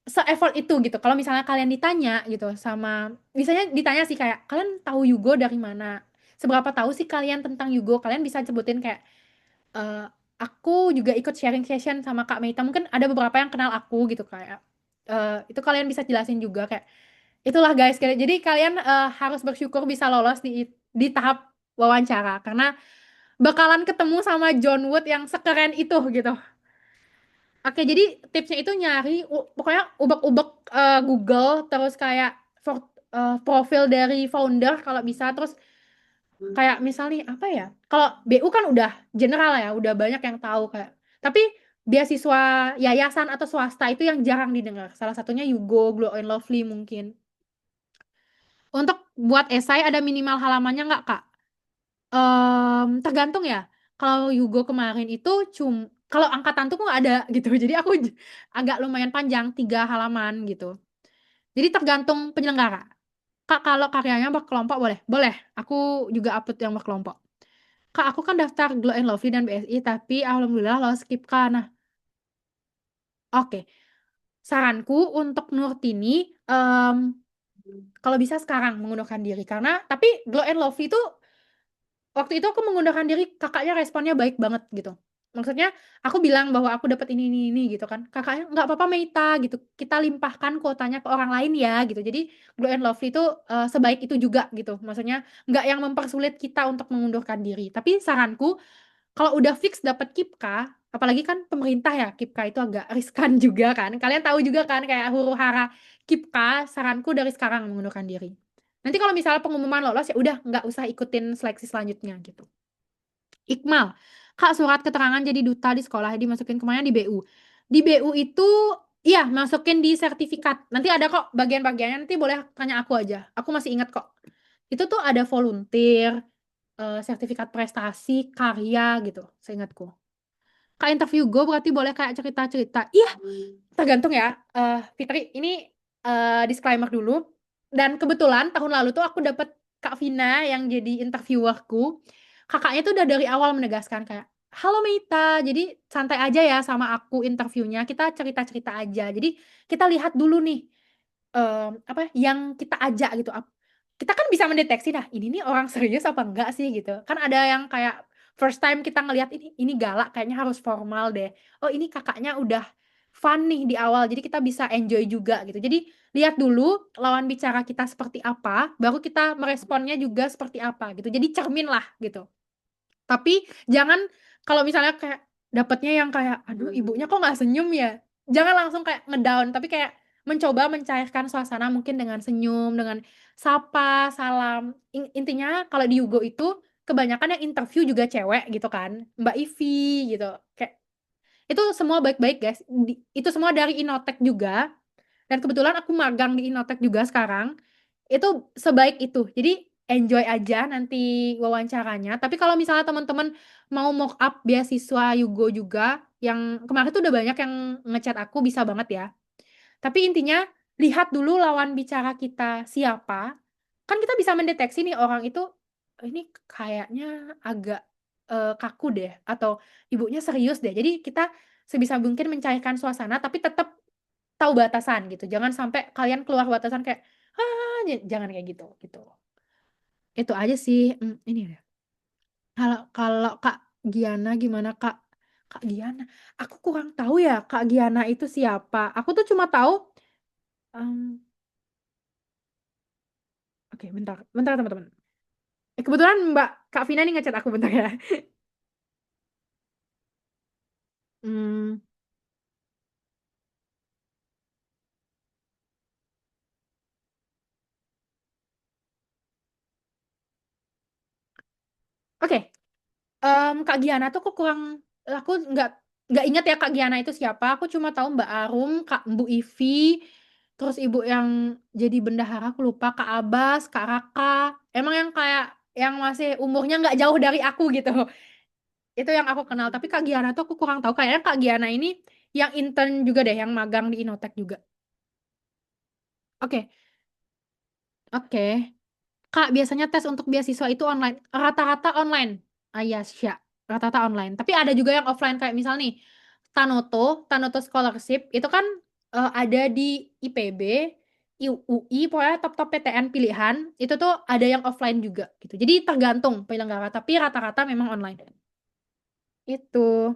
Se-effort itu gitu. Kalau misalnya kalian ditanya gitu sama, misalnya ditanya sih kayak, kalian tahu Yugo dari mana? Seberapa tahu sih kalian tentang Yugo? Kalian bisa sebutin kayak, eh, aku juga ikut sharing session sama Kak Meita. Mungkin ada beberapa yang kenal aku gitu kayak. Itu kalian bisa jelasin juga kayak itulah guys. Jadi kalian harus bersyukur bisa lolos di tahap wawancara karena bakalan ketemu sama John Wood yang sekeren itu gitu. Oke, jadi tipsnya itu nyari pokoknya ubek-ubek Google terus kayak profil dari founder kalau bisa terus kayak misalnya apa ya? Kalau BU kan udah general ya, udah banyak yang tahu kayak. Tapi beasiswa yayasan atau swasta itu yang jarang didengar. Salah satunya Yugo, Glow and Lovely mungkin. Untuk buat esai ada minimal halamannya nggak, Kak? Tergantung ya. Kalau Yugo kemarin itu kalau angkatan tuh nggak ada gitu. Jadi aku agak lumayan panjang, 3 halaman gitu. Jadi tergantung penyelenggara. Kak, kalau karyanya berkelompok boleh? Boleh. Aku juga upload yang berkelompok. Kak, aku kan daftar Glow and Lovely dan BSI, tapi alhamdulillah lolos KIPKA. Nah, oke. Saranku untuk Nurtini, em, kalau bisa sekarang mengundurkan diri. Tapi Glow and Lovely itu waktu itu aku mengundurkan diri, kakaknya responnya baik banget gitu. Maksudnya aku bilang bahwa aku dapat ini gitu kan. Kakaknya nggak apa-apa Meita gitu. Kita limpahkan kuotanya ke orang lain ya gitu. Jadi Glow and Lovely itu sebaik itu juga gitu. Maksudnya nggak yang mempersulit kita untuk mengundurkan diri. Tapi saranku kalau udah fix dapat KIPKA, apalagi kan pemerintah ya, KIPKA itu agak riskan juga kan. Kalian tahu juga kan kayak huru-hara KIPKA, saranku dari sekarang mengundurkan diri. Nanti kalau misalnya pengumuman lolos ya udah nggak usah ikutin seleksi selanjutnya gitu. Ikmal, Kak surat keterangan jadi duta di sekolah dimasukin kemana di BU? Di BU itu iya masukin di sertifikat. Nanti ada kok bagian-bagiannya nanti boleh tanya aku aja. Aku masih ingat kok. Itu tuh ada volunteer, sertifikat prestasi, karya gitu, seingatku. Kak interview gue berarti boleh kayak cerita-cerita. Iya, tergantung ya. Fitri, ini disclaimer dulu. Dan kebetulan tahun lalu tuh aku dapet Kak Vina yang jadi interviewerku. Kakaknya tuh udah dari awal menegaskan kayak, halo Meita, jadi santai aja ya sama aku interviewnya. Kita cerita-cerita aja. Jadi kita lihat dulu nih apa yang kita ajak gitu. Kita kan bisa mendeteksi nah ini nih orang serius apa enggak sih gitu. Kan ada yang kayak first time kita ngelihat ini galak kayaknya harus formal deh. Oh ini kakaknya udah fun nih di awal jadi kita bisa enjoy juga gitu. Jadi lihat dulu lawan bicara kita seperti apa, baru kita meresponnya juga seperti apa gitu. Jadi cermin lah gitu. Tapi jangan kalau misalnya kayak dapetnya yang kayak aduh ibunya kok nggak senyum ya. Jangan langsung kayak ngedown tapi kayak mencoba mencairkan suasana mungkin dengan senyum, dengan sapa, salam. Intinya kalau di Yugo itu kebanyakan yang interview juga cewek gitu kan. Mbak Ivi gitu. Kayak itu semua baik-baik guys. Itu semua dari Innotek juga. Dan kebetulan aku magang di Innotek juga sekarang. Itu sebaik itu. Jadi enjoy aja nanti wawancaranya. Tapi kalau misalnya teman-teman mau mock up beasiswa Yugo juga, yang kemarin tuh udah banyak yang ngechat aku bisa banget ya. Tapi intinya lihat dulu lawan bicara kita siapa, kan kita bisa mendeteksi nih orang itu ini kayaknya agak kaku deh atau ibunya serius deh. Jadi kita sebisa mungkin mencairkan suasana tapi tetap tahu batasan gitu. Jangan sampai kalian keluar batasan kayak jangan kayak gitu gitu. Itu aja sih. Ini ya. Kalau kalau Kak Giana gimana Kak? Kak Giana, aku kurang tahu ya Kak Giana itu siapa. Aku tuh cuma tahu. em, Oke, bentar, bentar teman-teman. Kebetulan Mbak Kak Vina nih ngechat aku bentar ya. Hmm, oke. Kak Giana tuh aku nggak ingat ya Kak Giana itu siapa. Aku cuma tahu Mbak Arum, Kak Bu Ivi, terus ibu yang jadi bendahara aku lupa Kak Abbas, Kak Raka. Emang yang kayak yang masih umurnya nggak jauh dari aku gitu. Itu yang aku kenal. Tapi Kak Giana tuh aku kurang tahu. Kayaknya Kak Giana ini yang intern juga deh, yang magang di Inotech juga. Oke, oke. Kak, biasanya tes untuk beasiswa itu online. Rata-rata online. Ah, iya, Sya. Rata-rata online. Tapi ada juga yang offline kayak misal nih, Tanoto, Tanoto Scholarship, itu kan ada di IPB, UI, pokoknya top-top PTN pilihan, itu tuh ada yang offline juga gitu. Jadi tergantung penyelenggara, tapi rata-rata memang online. Itu.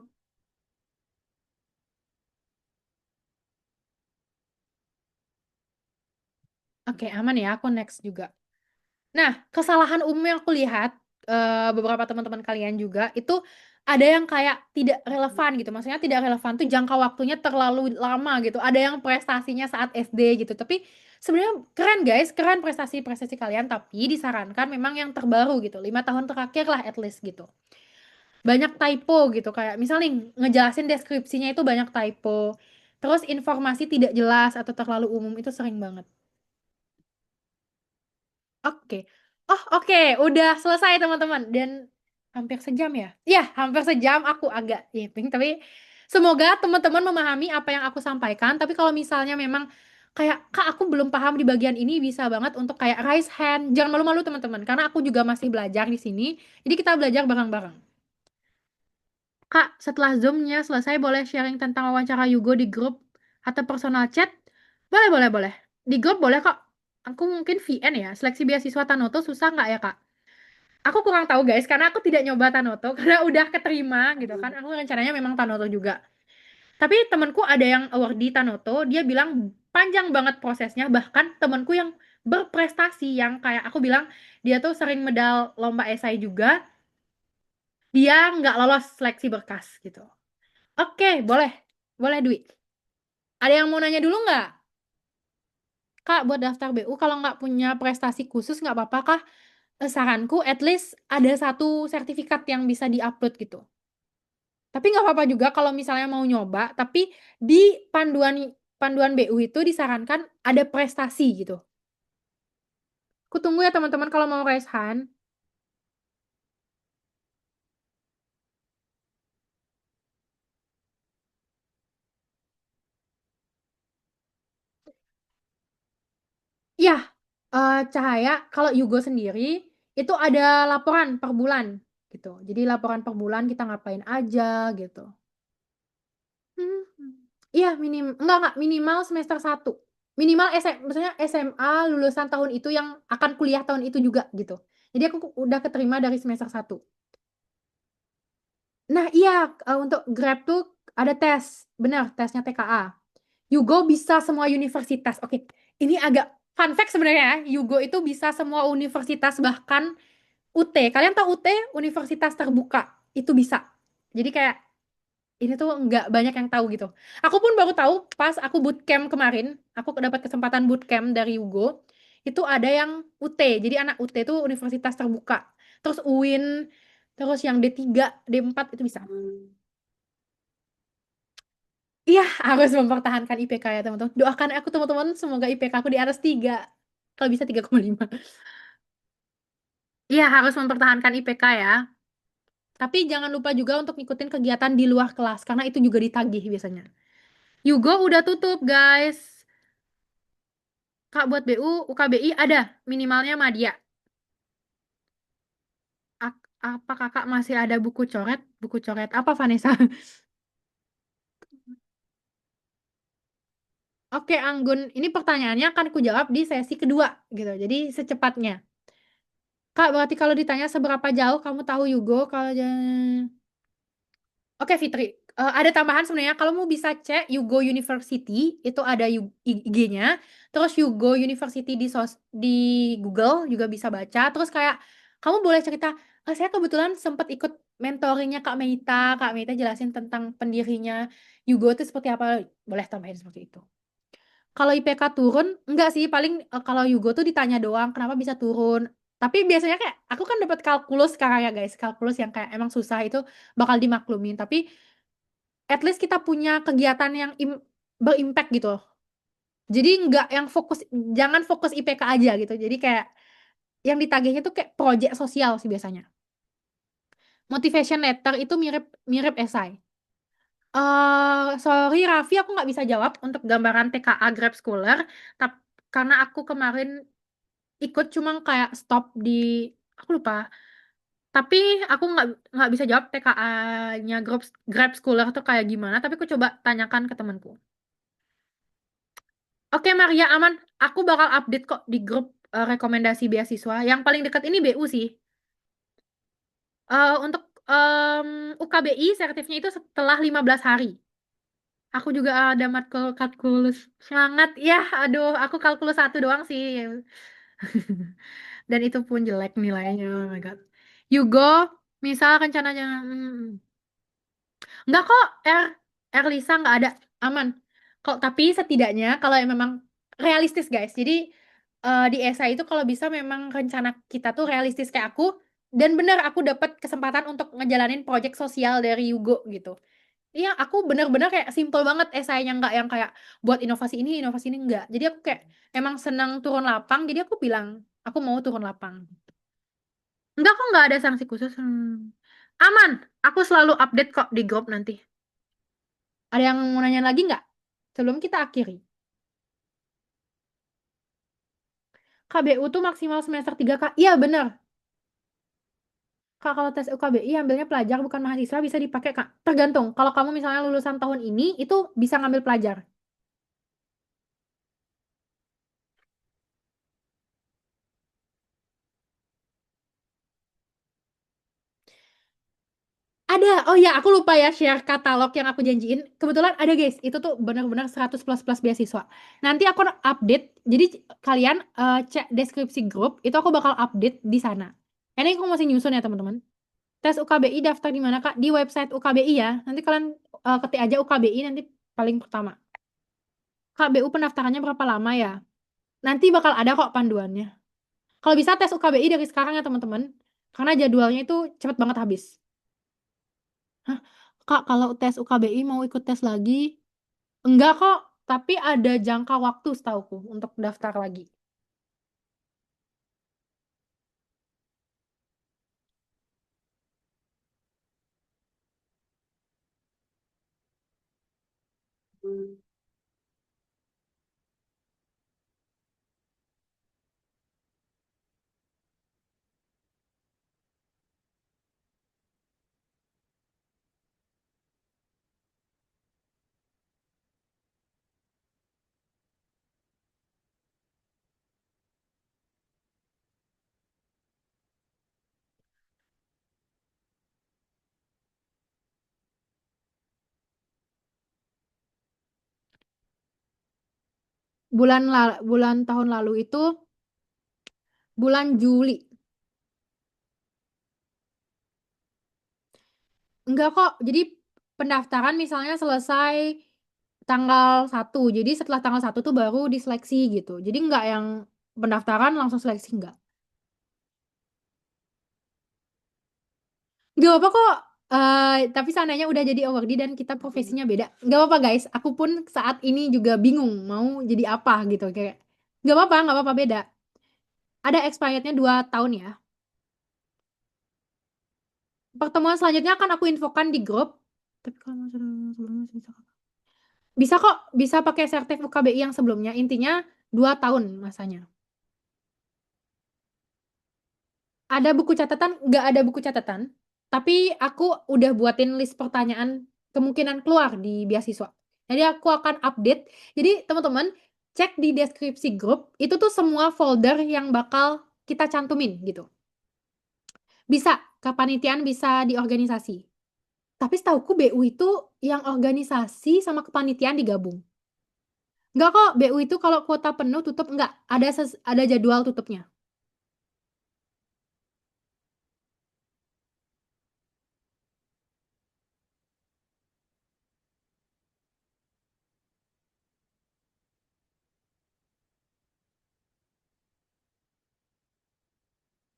Oke, aman ya, aku next juga. Nah, kesalahan umum yang aku lihat beberapa teman-teman kalian juga itu ada yang kayak tidak relevan gitu. Maksudnya tidak relevan tuh jangka waktunya terlalu lama gitu. Ada yang prestasinya saat SD gitu. Tapi sebenarnya keren guys, keren prestasi-prestasi kalian. Tapi disarankan memang yang terbaru gitu. 5 tahun terakhir lah at least gitu. Banyak typo gitu kayak misal nih ngejelasin deskripsinya itu banyak typo. Terus informasi tidak jelas atau terlalu umum itu sering banget. Oke. Oh, oke. Udah selesai, teman-teman. Dan hampir sejam ya? Iya, hampir sejam. Aku agak nyiting. Tapi semoga teman-teman memahami apa yang aku sampaikan. Tapi kalau misalnya memang kayak, Kak, aku belum paham di bagian ini, bisa banget untuk kayak raise hand. Jangan malu-malu, teman-teman. Karena aku juga masih belajar di sini. Jadi kita belajar bareng-bareng. Kak, setelah Zoom-nya selesai, boleh sharing tentang wawancara Yugo di grup atau personal chat? Boleh, boleh, boleh. Di grup boleh kok. Aku mungkin VN ya. Seleksi beasiswa Tanoto susah nggak ya, Kak? Aku kurang tahu guys, karena aku tidak nyoba Tanoto, karena udah keterima gitu kan. Aku rencananya memang Tanoto juga. Tapi temanku ada yang award di Tanoto, dia bilang panjang banget prosesnya. Bahkan temanku yang berprestasi, yang kayak aku bilang, dia tuh sering medal lomba esai juga, dia nggak lolos seleksi berkas gitu. Oke, boleh. Boleh, Dwi. Ada yang mau nanya dulu nggak? Kak, buat daftar BU, kalau nggak punya prestasi khusus, nggak apa-apa, Kak. Saranku, at least ada satu sertifikat yang bisa diupload gitu. Tapi nggak apa-apa juga kalau misalnya mau nyoba, tapi di panduan panduan BU itu disarankan ada prestasi gitu. Aku tunggu ya teman-teman kalau mau raise hand. Iya, Cahaya, kalau Yugo sendiri itu ada laporan per bulan gitu. Jadi laporan per bulan kita ngapain aja gitu. Hmm. Iya, enggak, minimal semester 1. Minimal maksudnya SMA lulusan tahun itu yang akan kuliah tahun itu juga gitu. Jadi aku udah keterima dari semester 1. Nah, iya, untuk Grab tuh ada tes. Benar, tesnya TKA. Yugo bisa semua universitas. Oke, ini agak fun fact sebenarnya ya. Yugo itu bisa semua universitas, bahkan UT. Kalian tahu UT, Universitas Terbuka. Itu bisa. Jadi kayak ini tuh nggak banyak yang tahu gitu. Aku pun baru tahu pas aku bootcamp kemarin, aku dapat kesempatan bootcamp dari Yugo, itu ada yang UT. Jadi anak UT itu universitas terbuka. Terus UIN, terus yang D3, D4 itu bisa. Iya, harus mempertahankan IPK ya teman-teman. Doakan aku teman-teman, semoga IPK aku di atas 3. Kalau bisa 3,5. Iya, harus mempertahankan IPK ya. Tapi jangan lupa juga untuk ngikutin kegiatan di luar kelas, karena itu juga ditagih biasanya. Yugo udah tutup, guys. Kak, buat BU, UKBI ada minimalnya Madya. Apa kakak masih ada buku coret? Buku coret apa, Vanessa? Oke, Anggun. Ini pertanyaannya akan ku jawab di sesi kedua, gitu. Jadi secepatnya. Kak, berarti kalau ditanya seberapa jauh kamu tahu Yugo, kalau Oke, Fitri. Ada tambahan sebenarnya. Kalau mau bisa cek Yugo University, itu ada IG-nya. Terus Yugo University di Google juga bisa baca. Terus kayak kamu boleh cerita, saya kebetulan sempat ikut mentoringnya Kak Meita. Kak Meita jelasin tentang pendirinya Yugo itu seperti apa. Boleh tambahin seperti itu. Kalau IPK turun, enggak sih. Paling kalau Yugo tuh ditanya doang, kenapa bisa turun. Tapi biasanya kayak, aku kan dapat kalkulus sekarang ya guys. Kalkulus yang kayak emang susah itu bakal dimaklumin. Tapi at least kita punya kegiatan yang berimpact gitu loh. Jadi nggak yang fokus, jangan fokus IPK aja gitu. Jadi kayak yang ditagihnya tuh kayak project sosial sih biasanya. Motivation letter itu mirip mirip esai. Sorry Raffi, aku nggak bisa jawab untuk gambaran TKA Grab Scholar, tapi karena aku kemarin ikut cuma kayak stop di, aku lupa. Tapi aku nggak bisa jawab TKA-nya Grab Grab Scholar tuh kayak gimana. Tapi aku coba tanyakan ke temanku. Oke Maria, aman. Aku bakal update kok di grup rekomendasi beasiswa. Yang paling dekat ini BU sih. Untuk UKBI sertifnya itu setelah 15 hari. Aku juga ada matkul kalkulus. Semangat ya, aduh, aku kalkulus satu doang sih. Dan itu pun jelek nilainya. Oh my God. Yugo, misal rencananya. Enggak kok, Lisa nggak ada, aman. Kok tapi setidaknya kalau yang memang realistis guys. Jadi di esai itu kalau bisa memang rencana kita tuh realistis kayak aku, dan bener aku dapat kesempatan untuk ngejalanin proyek sosial dari Yugo gitu. Iya, aku bener-bener kayak simple banget esainya, nggak yang kayak buat inovasi ini enggak. Jadi aku kayak emang senang turun lapang, jadi aku bilang aku mau turun lapang. Enggak kok, nggak ada sanksi khusus. Aman, aku selalu update kok di grup nanti. Ada yang mau nanya lagi nggak? Sebelum kita akhiri. KBU tuh maksimal semester 3 Kak. Iya bener. Kak, kalau tes UKBI ambilnya pelajar bukan mahasiswa bisa dipakai Kak. Tergantung. Kalau kamu misalnya lulusan tahun ini, itu bisa ngambil pelajar. Ada. Oh ya, aku lupa ya share katalog yang aku janjiin. Kebetulan ada guys. Itu tuh benar-benar 100 plus plus beasiswa. Nanti aku update. Jadi kalian cek deskripsi grup. Itu aku bakal update di sana. Ini aku masih nyusun ya teman-teman. Tes UKBI daftar di mana Kak? Di website UKBI ya. Nanti kalian ketik aja UKBI nanti paling pertama. KBU pendaftarannya berapa lama ya? Nanti bakal ada kok panduannya. Kalau bisa tes UKBI dari sekarang ya teman-teman. Karena jadwalnya itu cepet banget habis. Hah? Kak, kalau tes UKBI mau ikut tes lagi? Enggak kok, tapi ada jangka waktu setauku untuk daftar lagi. Bulan tahun lalu itu bulan Juli. Enggak kok. Jadi pendaftaran misalnya selesai tanggal 1. Jadi setelah tanggal 1 tuh baru diseleksi gitu. Jadi enggak yang pendaftaran langsung seleksi enggak. Gak apa kok. Tapi seandainya udah jadi awardee dan kita profesinya beda. Gak apa-apa guys. Aku pun saat ini juga bingung mau jadi apa gitu. Kayak gak apa-apa beda. Ada expirednya 2 tahun ya. Pertemuan selanjutnya akan aku infokan di grup. Tapi kalau sebelumnya bisa kok bisa pakai sertif UKBI yang sebelumnya. Intinya 2 tahun masanya. Ada buku catatan, nggak ada buku catatan, tapi aku udah buatin list pertanyaan kemungkinan keluar di beasiswa. Jadi aku akan update. Jadi teman-teman cek di deskripsi grup, itu tuh semua folder yang bakal kita cantumin gitu. Bisa kepanitiaan, bisa di organisasi. Tapi setauku BU itu yang organisasi sama kepanitiaan digabung. Enggak kok, BU itu kalau kuota penuh tutup enggak, ada jadwal tutupnya.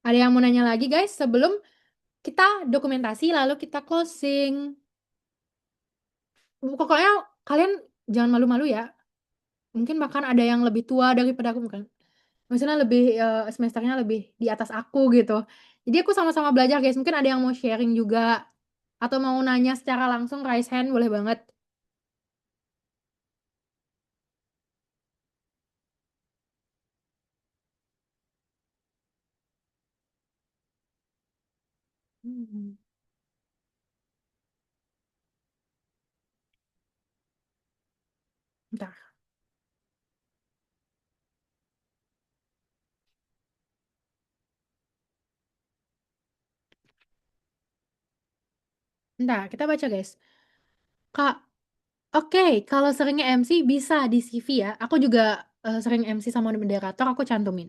Ada yang mau nanya lagi guys sebelum kita dokumentasi lalu kita closing. Pokoknya kalian jangan malu-malu ya. Mungkin bahkan ada yang lebih tua daripada aku bukan. Maksudnya lebih semesternya lebih di atas aku gitu. Jadi aku sama-sama belajar guys. Mungkin ada yang mau sharing juga atau mau nanya secara langsung raise hand boleh banget. Hmm, Bentar. Bentar, kita baca guys. Kak, oke, kalau seringnya MC bisa di CV ya. Aku juga sering MC sama moderator, aku cantumin.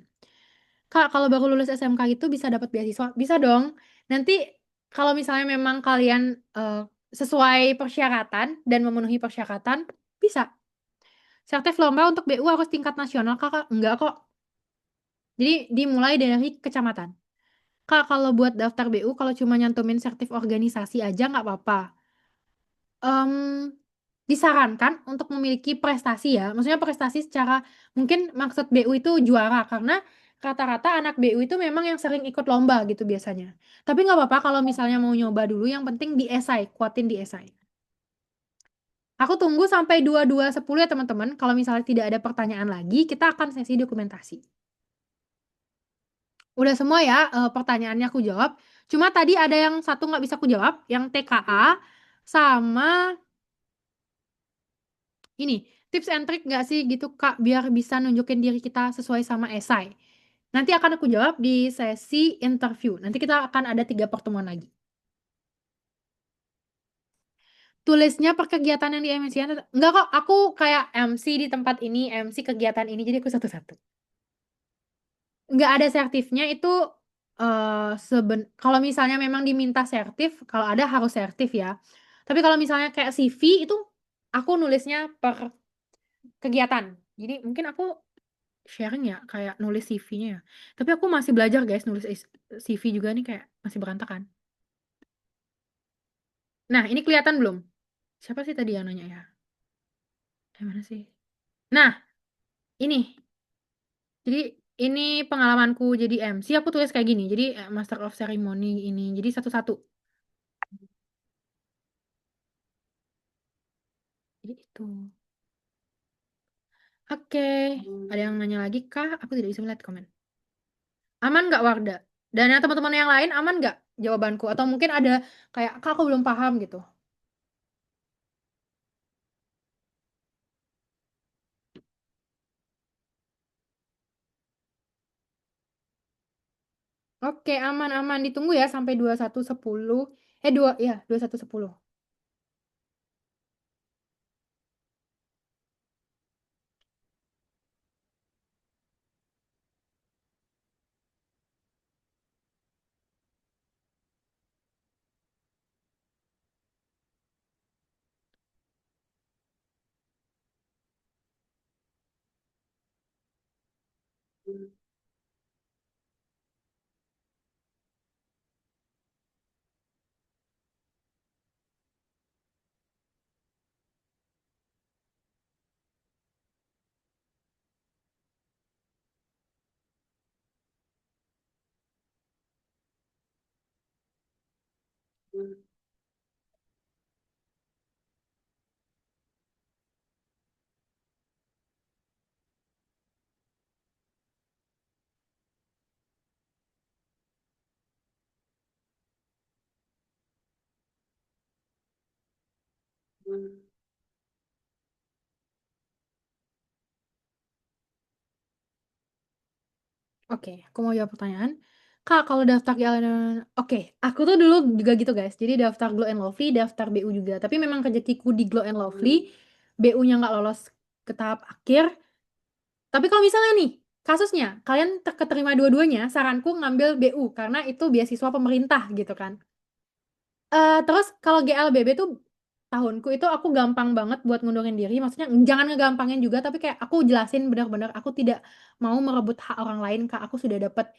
Kak, kalau baru lulus SMK itu bisa dapat beasiswa? Bisa dong. Nanti kalau misalnya memang kalian eh, sesuai persyaratan dan memenuhi persyaratan, bisa. Sertif lomba untuk BU harus tingkat nasional, Kak. Enggak kok. Jadi dimulai dari kecamatan. Kak, kalau buat daftar BU, kalau cuma nyantumin sertif organisasi aja nggak apa-apa. Em, Disarankan untuk memiliki prestasi ya. Maksudnya prestasi secara mungkin maksud BU itu juara karena rata-rata anak BU itu memang yang sering ikut lomba gitu biasanya. Tapi nggak apa-apa kalau misalnya mau nyoba dulu, yang penting di esai, kuatin di esai. Aku tunggu sampai 22.10 ya teman-teman. Kalau misalnya tidak ada pertanyaan lagi, kita akan sesi dokumentasi. Udah semua ya pertanyaannya aku jawab. Cuma tadi ada yang satu nggak bisa aku jawab, yang TKA sama ini, tips and trick nggak sih gitu Kak, biar bisa nunjukin diri kita sesuai sama esai. Nanti akan aku jawab di sesi interview. Nanti kita akan ada 3 pertemuan lagi. Tulisnya per kegiatan yang di MC. Enggak kok, aku kayak MC di tempat ini, MC kegiatan ini, jadi aku satu-satu. Nggak ada sertifnya itu kalau misalnya memang diminta sertif, kalau ada harus sertif ya. Tapi kalau misalnya kayak CV itu aku nulisnya per kegiatan. Jadi mungkin aku sharing ya kayak nulis CV-nya ya. Tapi aku masih belajar guys nulis CV juga nih kayak masih berantakan. Nah, ini kelihatan belum? Siapa sih tadi yang nanya ya? Yang mana sih? Nah, ini. Jadi ini pengalamanku jadi MC aku tulis kayak gini. Jadi Master of Ceremony ini. Jadi satu-satu. Jadi itu. Oke. Ada yang nanya lagi kah? Aku tidak bisa melihat komen. Aman nggak Warda? Dan yang teman-teman yang lain aman nggak jawabanku? Atau mungkin ada kayak, kak aku belum paham gitu. Oke, aman-aman. Ditunggu ya sampai 21.10. Ya, 21.10. Oke, aku mau jawab pertanyaan. Kak, kalau daftar oke, aku tuh dulu juga gitu guys. Jadi daftar Glow and Lovely, daftar BU juga. Tapi memang rezekiku di Glow and Lovely, BU-nya nggak lolos ke tahap akhir. Tapi kalau misalnya nih, kasusnya kalian keterima dua-duanya, saranku ngambil BU karena itu beasiswa pemerintah gitu kan. Terus kalau GLBB tuh tahunku itu aku gampang banget buat ngundurin diri. Maksudnya jangan ngegampangin juga, tapi kayak aku jelasin benar-benar aku tidak mau merebut hak orang lain, Kak. Aku sudah dapat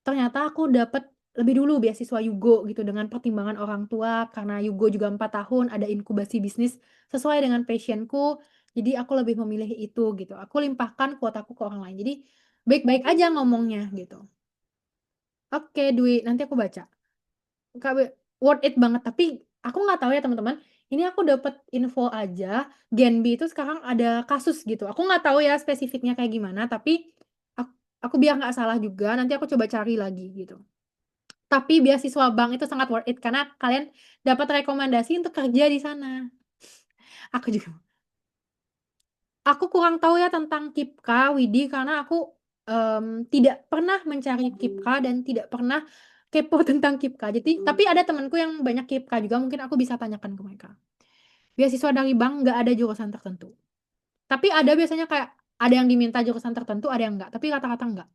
ternyata aku dapat lebih dulu beasiswa Yugo gitu dengan pertimbangan orang tua karena Yugo juga 4 tahun ada inkubasi bisnis sesuai dengan passionku. Jadi aku lebih memilih itu gitu. Aku limpahkan kuotaku ke orang lain. Jadi baik-baik aja ngomongnya gitu. Oke, Dwi, nanti aku baca. Kak, worth it banget. Tapi aku nggak tahu ya teman-teman. Ini aku dapat info aja. Genbi itu sekarang ada kasus gitu. Aku nggak tahu ya spesifiknya kayak gimana. Tapi aku, aku biar nggak salah juga. Nanti aku coba cari lagi gitu. Tapi beasiswa bank itu sangat worth it karena kalian dapat rekomendasi untuk kerja di sana. Aku juga. Aku kurang tahu ya tentang Kipka, Widi, karena aku tidak pernah mencari Kipka dan tidak pernah kepo tentang Kipka. Jadi, tapi ada temanku yang banyak Kipka juga, mungkin aku bisa tanyakan ke mereka. Beasiswa dari bank nggak ada jurusan tertentu. Tapi ada biasanya kayak ada yang diminta jurusan tertentu, ada yang nggak. Tapi rata-rata nggak.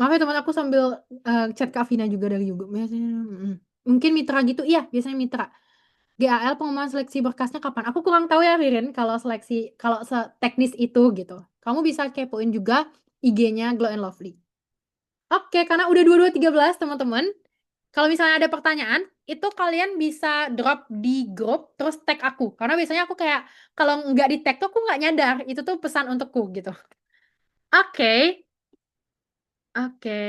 Maaf ya teman aku sambil chat Kak Vina juga dari Yugo. Biasanya, mungkin mitra gitu. Iya, biasanya mitra. GAL pengumuman seleksi berkasnya kapan? Aku kurang tahu ya Ririn kalau seleksi kalau seteknis itu gitu. Kamu bisa kepoin juga IG-nya Glow and Lovely. Oke, karena udah 22.13 teman-teman. Kalau misalnya ada pertanyaan, itu kalian bisa drop di grup terus tag aku. Karena biasanya aku kayak kalau nggak di tag tuh aku nggak nyadar. Itu tuh pesan untukku gitu. Oke, oke.